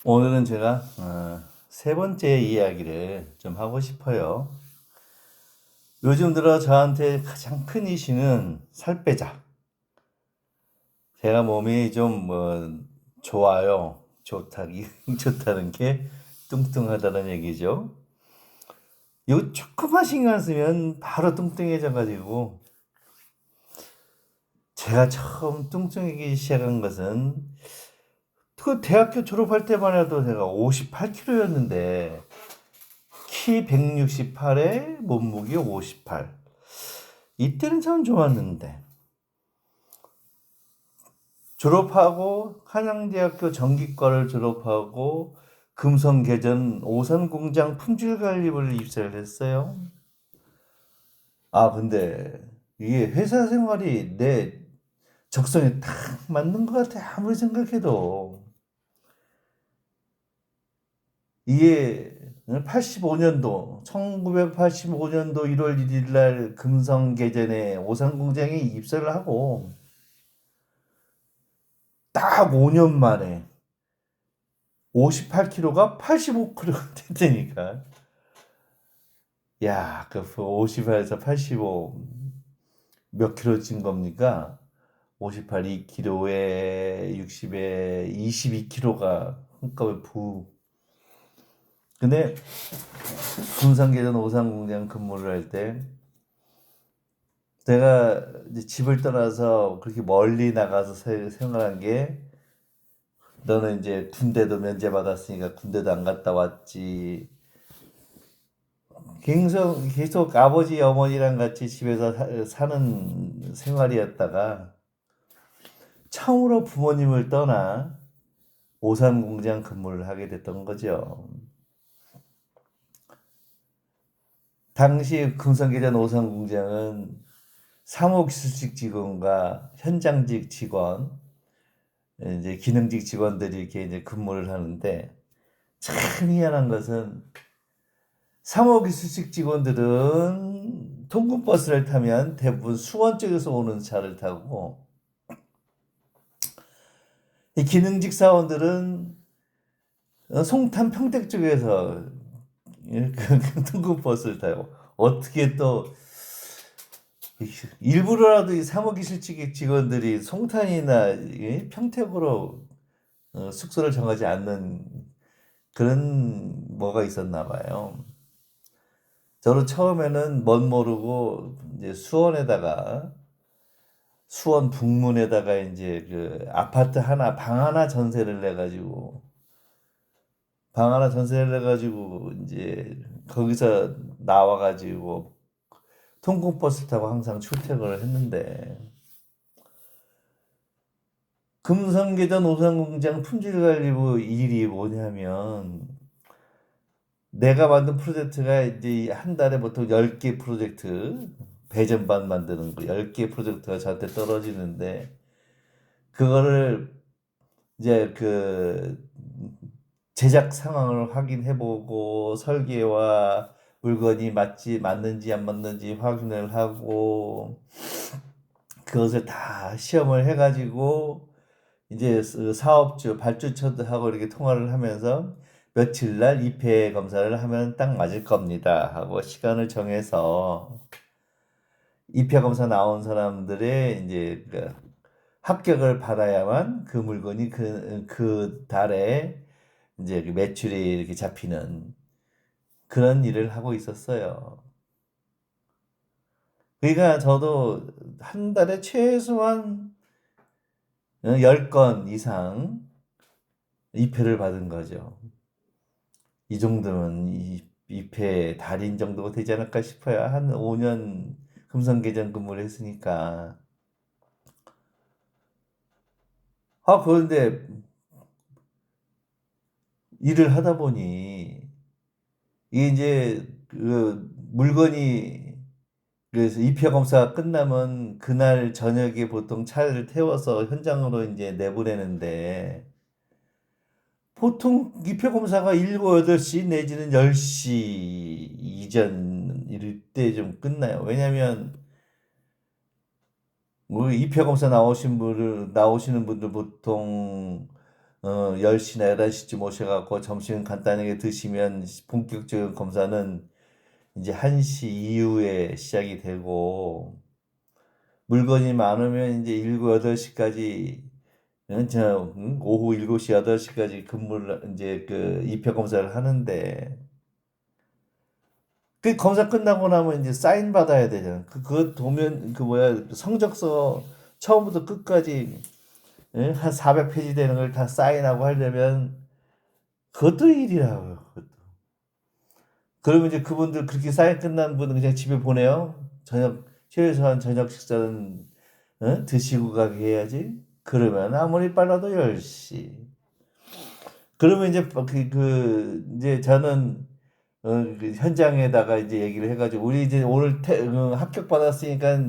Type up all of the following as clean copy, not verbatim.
오늘은 제가 세 번째 이야기를 좀 하고 싶어요. 요즘 들어 저한테 가장 큰 이슈는 살 빼자. 제가 몸이 좀 좋아요. 좋다는 게 뚱뚱하다는 얘기죠. 요 조금만 신경 쓰면 바로 뚱뚱해져가지고 제가 처음 뚱뚱해지기 시작한 것은 그 대학교 졸업할 때만 해도 제가 58kg였는데 키 168에 몸무게 58. 이때는 참 좋았는데 졸업하고 한양대학교 전기과를 졸업하고 금성개전 오산공장 품질관리부를 입사를 했어요. 근데 이게 회사 생활이 내 적성에 딱 맞는 것 같아. 아무리 생각해도 이게 85년도 1985년도 1월 1일 날 금성개전에 오산공장에 입사를 하고 딱 5년 만에 58kg가 85kg가 됐다니까. 야, 그 58에서 85 몇 킬로 찐 겁니까? 58, 2kg에 60에 22kg가 한꺼번에 부. 근데 군산계전 오산공장 근무를 할 때 내가 이제 집을 떠나서 그렇게 멀리 나가서 생활한 게 너는 이제 군대도 면제받았으니까 군대도 안 갔다 왔지. 계속 아버지 어머니랑 같이 집에서 사는 생활이었다가 처음으로 부모님을 떠나 오산공장 근무를 하게 됐던 거죠. 당시 금성계전 오산공장은 사무기술직 직원과 현장직 직원, 이제 기능직 직원들이 이렇게 이제 근무를 하는데 참 희한한 것은 사무기술직 직원들은 통근버스를 타면 대부분 수원 쪽에서 오는 차를 타고 이 기능직 사원들은 송탄 평택 쪽에서 그 통근버스를 타고 어떻게 또 일부러라도 이 사무기술직 직원들이 송탄이나 평택으로 숙소를 정하지 않는 그런 뭐가 있었나 봐요. 저는 처음에는 멋 모르고 이제 수원 북문에다가 이제 그 아파트 하나 방 하나 전세를 내 가지고 이제 거기서 나와 가지고 통근버스 타고 항상 출퇴근을 했는데 금성계전 오산공장 품질관리부 일이 뭐냐면 내가 만든 프로젝트가 이제 한 달에 보통 10개 프로젝트 배전반 만드는 거 10개 프로젝트가 저한테 떨어지는데 그거를 이제 그 제작 상황을 확인해보고 설계와 물건이 맞는지 안 맞는지 확인을 하고 그것을 다 시험을 해가지고 이제 사업주 발주처하고 이렇게 통화를 하면서 며칠 날 입회 검사를 하면 딱 맞을 겁니다 하고 시간을 정해서 입회 검사 나온 사람들의 이제 그 합격을 받아야만 그 물건이 그 달에 이제 그 매출이 이렇게 잡히는 그런 일을 하고 있었어요. 그러니까 저도 한 달에 최소한 10건 이상 입회를 받은 거죠. 이 정도면 입회 달인 정도가 되지 않을까 싶어요. 한 5년 금성계장 근무를 했으니까. 그런데 일을 하다 보니 이게 이제 그 물건이 그래서 입회 검사가 끝나면 그날 저녁에 보통 차를 태워서 현장으로 이제 내보내는데 보통 입회 검사가 7, 8시 내지는 10시 이전 이럴 때 좀 끝나요. 왜냐면 우리 입회 검사 나오시는 분들 보통 10시나 11시쯤 오셔갖고 점심 간단하게 드시면 본격적인 검사는 이제 1시 이후에 시작이 되고, 물건이 많으면 이제 7, 8시까지, 오후 7시, 8시까지 근무를, 이제 그 입회 검사를 하는데, 그 검사 끝나고 나면 이제 사인 받아야 되잖아. 그거 도면, 성적서 처음부터 끝까지, 한 400페이지 되는 걸 다 사인하고 하려면, 그것도 일이라고요, 그것도. 그러면 이제 그분들 그렇게 사인 끝난 분은 그냥 집에 보내요. 최소한 저녁 식사는 드시고 가게 해야지. 그러면 아무리 빨라도 10시. 그러면 이제 이제 저는 그 현장에다가 이제 얘기를 해가지고 우리 이제 오늘 합격 받았으니까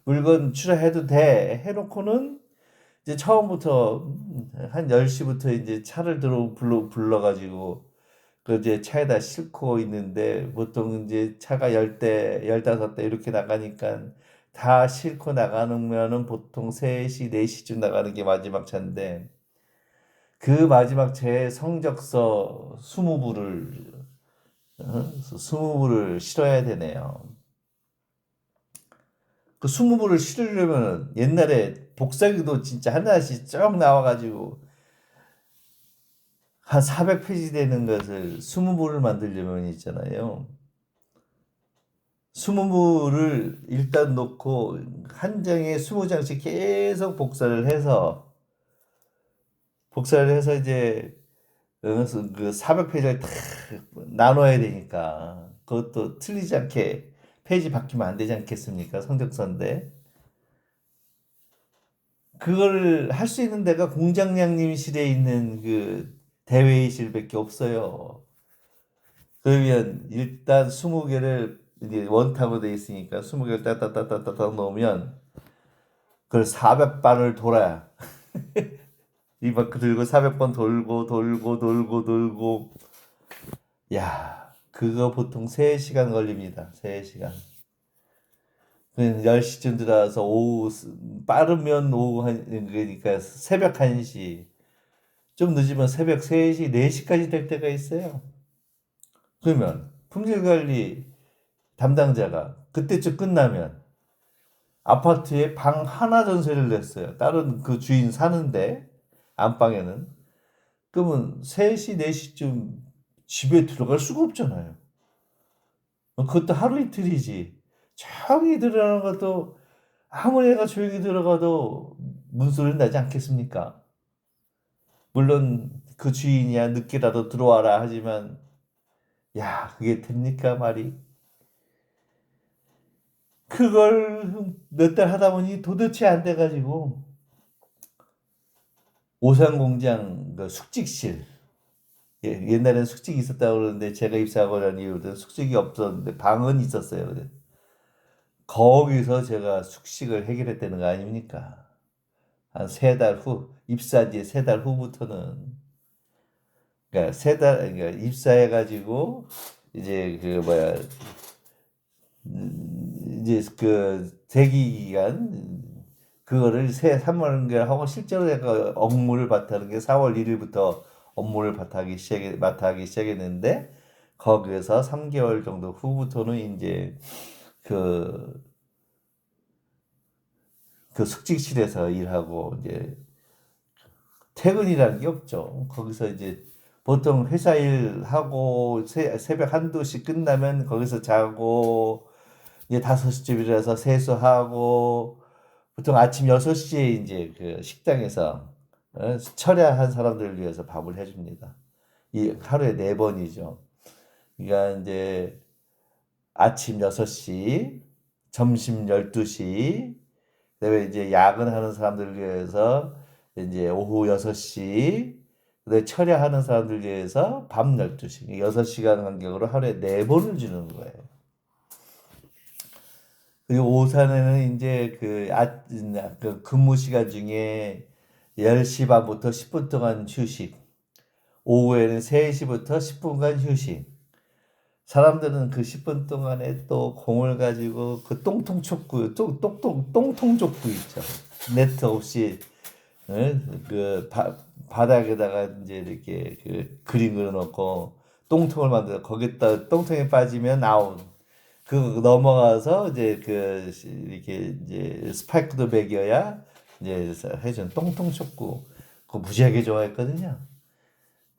물건 출하해도 돼 해놓고는 이제 처음부터 한 10시부터 이제 차를 불러가지고 그 이제 차에다 싣고 있는데 보통 이제 차가 10대, 15대 이렇게 나가니까 다 싣고 나가면은 보통 3시, 4시쯤 나가는 게 마지막 차인데 그 마지막 차에 성적서 20부를 실어야 되네요. 그 20부를 실으려면 옛날에 복사기도 진짜 하나씩 쭉 나와가지고 한 400페이지 되는 것을 20부를 만들려면 있잖아요. 20부를 일단 놓고 한 장에 20장씩 계속 복사를 해서 이제 그 400페이지를 다 나눠야 되니까 그것도 틀리지 않게 페이지 바뀌면 안 되지 않겠습니까? 성적서인데. 그걸 할 수 있는 데가 공장장님실에 있는 그 대회의실밖에 없어요. 그러면 일단 20개를 이제 원탑으로 돼 있으니까 20개를 따따따따따 놓으면 그걸 400번을 돌아야 이만큼 들고 400번 돌고 돌고 돌고 돌고 야 그거 보통 3시간 걸립니다. 3시간. 10시쯤 들어와서 빠르면 그러니까 새벽 1시, 좀 늦으면 새벽 3시, 4시까지 될 때가 있어요. 그러면 품질관리 담당자가 그때쯤 끝나면 아파트에 방 하나 전세를 냈어요. 다른 그 주인 사는데, 안방에는. 그러면 3시, 4시쯤 집에 들어갈 수가 없잖아요. 그것도 하루 이틀이지. 조용히 들어가는 것도 아무리 애가 조용히 들어가도 문소리는 나지 않겠습니까? 물론 그 주인이야 늦게라도 들어와라 하지만 야 그게 됩니까 말이? 그걸 몇 달 하다 보니 도대체 안 돼가지고 오산공장 그 숙직실 옛날엔 숙직이 있었다고 그러는데 제가 입사하고 난 이후로는 숙직이 없었는데 방은 있었어요. 거기서 제가 숙식을 해결했다는 거 아닙니까? 한 3달 후, 입사 뒤에 3달 후부터는, 그러니까 그러니까 입사해가지고, 이제 이제 그 대기 기간, 그거를 3월인가 하고 실제로 내가 업무를 맡아는 게 4월 1일부터 업무를 맡아하기 시작했는데, 거기에서 3개월 정도 후부터는 이제 그 그 숙직실에서 일하고 이제 퇴근이라는 게 없죠. 거기서 이제 보통 회사 일하고 새벽 한두 시 끝나면 거기서 자고 이제 5시쯤 일어나서 세수하고 보통 아침 6시에 이제 그 식당에서 철야한 사람들을 위해서 밥을 해줍니다. 이 하루에 4번이죠. 그러니까 이제 아침 6시, 점심 12시, 그다음에 이제 야근하는 사람들을 위해서 이제 오후 6시, 그다음에 철야하는 사람들을 위해서 밤 12시, 6시간 간격으로 하루에 4번을 주는 거예요. 그리고 오산에는 이제 그 근무 시간 중에 10시 반부터 10분 동안 휴식, 오후에는 3시부터 10분간 휴식. 사람들은 그 10분 동안에 또 공을 가지고 그 똥통족구 있죠. 네트 없이 그 바닥에다가 이제 이렇게 그 그림 그려놓고 똥통을 만들어 거기다 똥통에 빠지면 아웃. 그 넘어가서 이제 이렇게 이제 스파이크도 매겨야 이제 해준 똥통 축구 그거 무지하게 좋아했거든요.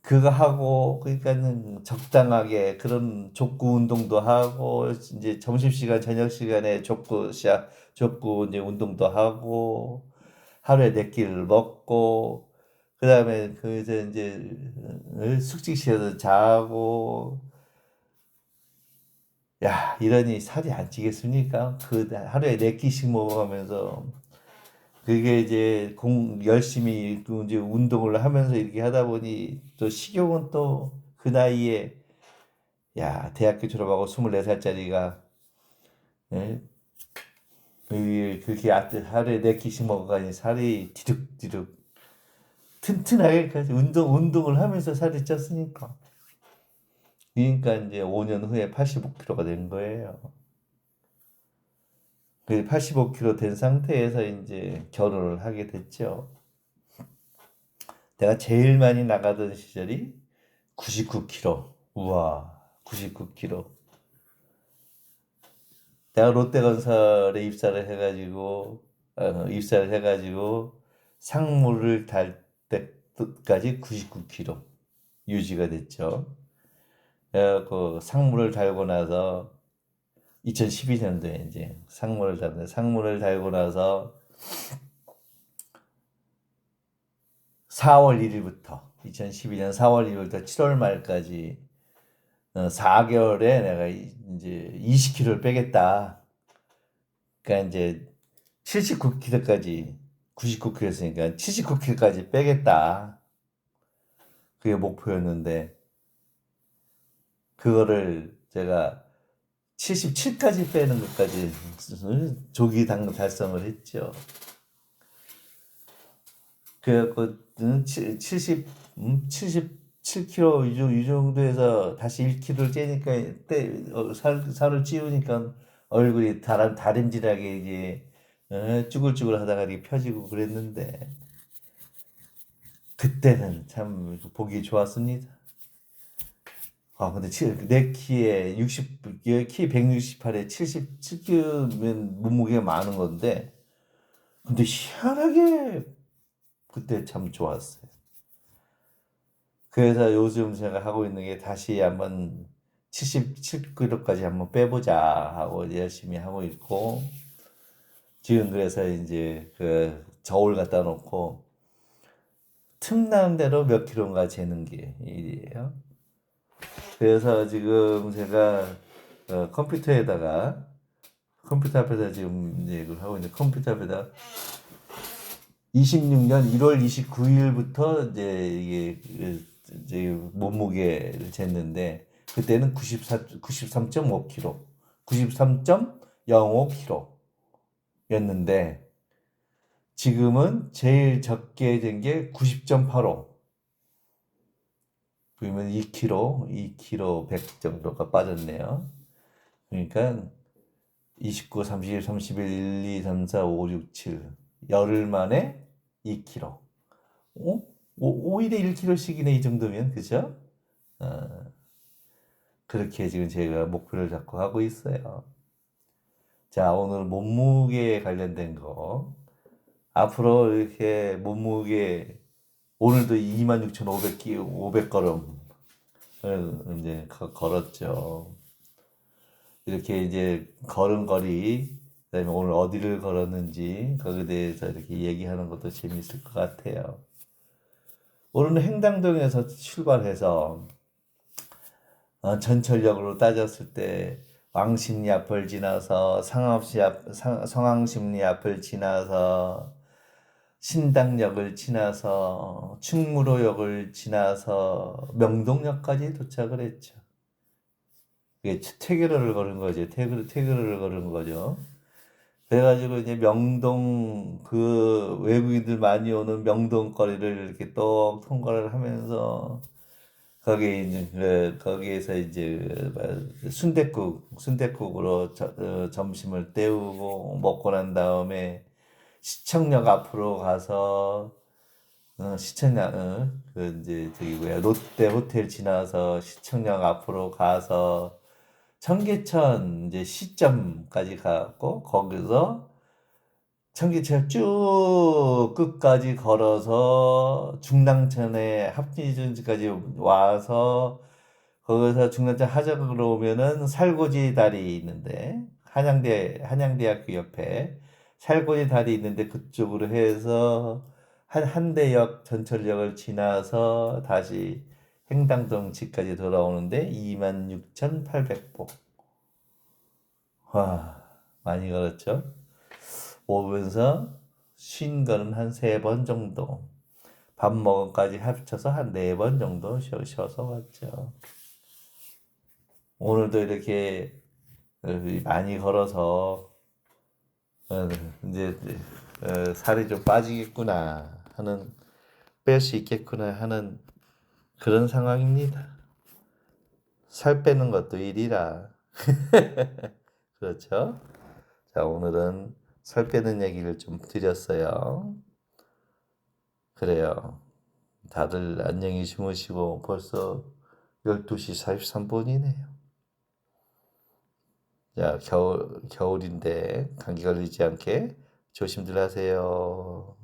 그거 하고 그러니까는 적당하게 그런 족구 운동도 하고 이제 점심시간 저녁시간에 족구 이제 운동도 하고 하루에 4끼를 먹고 그다음에 이제 숙직시켜서 자고 야 이러니 살이 안 찌겠습니까? 그 하루에 4끼씩 먹어가면서 그게 이제 열심히 그 이제 운동을 하면서 이렇게 하다 보니 또 식욕은 또 그 나이에 야 대학교 졸업하고 24살짜리가 그렇게 하루에 4끼씩 먹어가니 살이 디룩디룩 튼튼하게 운동을 하면서 살이 쪘으니까 그러니까 이제 5년 후에 85kg가 된 거예요. 그 85kg 된 상태에서 이제 결혼을 하게 됐죠. 내가 제일 많이 나가던 시절이 99kg. 우와, 99kg. 내가 롯데건설에 입사를 해가지고 상무를 달 때까지 99kg 유지가 됐죠. 그 상무를 달고 나서 2012년도에 이제 상무를 달고 나서 4월 1일부터 2012년 4월 1일부터 7월 말까지 4개월에 내가 이제 20kg를 빼겠다. 그러니까 이제 79kg까지 99kg였으니까 79kg까지 빼겠다. 그게 목표였는데 그거를 제가 77까지 빼는 것까지 조기 달성을 했죠. 그래갖고 77kg 이 정도에서 다시 1kg를 째니까 살을 찌우니까 얼굴이 다림질하게 이제 쭈글쭈글 하다가 이렇게 펴지고 그랬는데 그때는 참 보기 좋았습니다. 아 근데 내 키에 키 168에 77kg면 몸무게가 많은 건데 근데 희한하게 그때 참 좋았어요. 그래서 요즘 제가 하고 있는 게 다시 한번 77kg까지 한번 빼보자 하고 열심히 하고 있고 지금 그래서 이제 그 저울 갖다 놓고 틈나는 대로 몇 킬로인가 재는 게 일이에요. 그래서 지금 제가 컴퓨터 앞에서 지금 이제 이걸 하고 있는데 컴퓨터 앞에다 26년 1월 29일부터 이제 이게 이제 몸무게를 쟀는데 그때는 93.5kg, 93.05kg였는데 지금은 제일 적게 된 게 90.85. 그러면 2kg 100 정도가 빠졌네요. 그러니까 29, 30, 31, 1, 2, 3, 4, 5, 6, 7 열흘 만에 2kg. 어? 5일에 1kg씩이네 이 정도면 그죠? 어, 그렇게 지금 제가 목표를 잡고 하고 있어요. 자 오늘 몸무게 관련된 거 앞으로 이렇게 몸무게 오늘도 26,500걸음을 이제 걸었죠. 이렇게 이제 걸음걸이 그다음에 오늘 어디를 걸었는지 거기에 대해서 이렇게 얘기하는 것도 재미있을 것 같아요. 오늘은 행당동에서 출발해서 전철역으로 따졌을 때 왕십리 앞을 지나서 성황십리 앞을 지나서 신당역을 지나서 충무로역을 지나서 명동역까지 도착을 했죠. 이게 퇴계로를 걸은 거죠. 퇴계로를 걸은 거죠. 그래가지고 이제 명동 그 외국인들 많이 오는 명동 거리를 이렇게 또 통과를 하면서 거기 이제 거기에서 이제 순댓국으로 점심을 때우고 먹고 난 다음에 시청역 앞으로 가서 시청역, 그 이제 저기 뭐야 롯데 호텔 지나서 시청역 앞으로 가서 청계천 이제 시점까지 가고 거기서 청계천 쭉 끝까지 걸어서 중랑천에 합진이전지까지 와서 거기서 중랑천 하정으로 오면은 살고지 다리 있는데 한양대학교 옆에 살고지 다리 있는데 그쪽으로 해서 한대역 전철역을 지나서 다시 행당동 집까지 돌아오는데 26,800보. 와, 많이 걸었죠? 오면서 쉰 거는 한 세 번 정도. 밥 먹은까지 합쳐서 한 네 번 정도 쉬어서 왔죠. 오늘도 이렇게 많이 걸어서 어, 이제 살이 좀 빠지겠구나 하는 뺄 수 있겠구나 하는 그런 상황입니다. 살 빼는 것도 일이라. 그렇죠? 자, 오늘은 살 빼는 얘기를 좀 드렸어요. 그래요. 다들 안녕히 주무시고 벌써 12시 43분이네요. 자, 겨울인데 감기 걸리지 않게 조심들 하세요.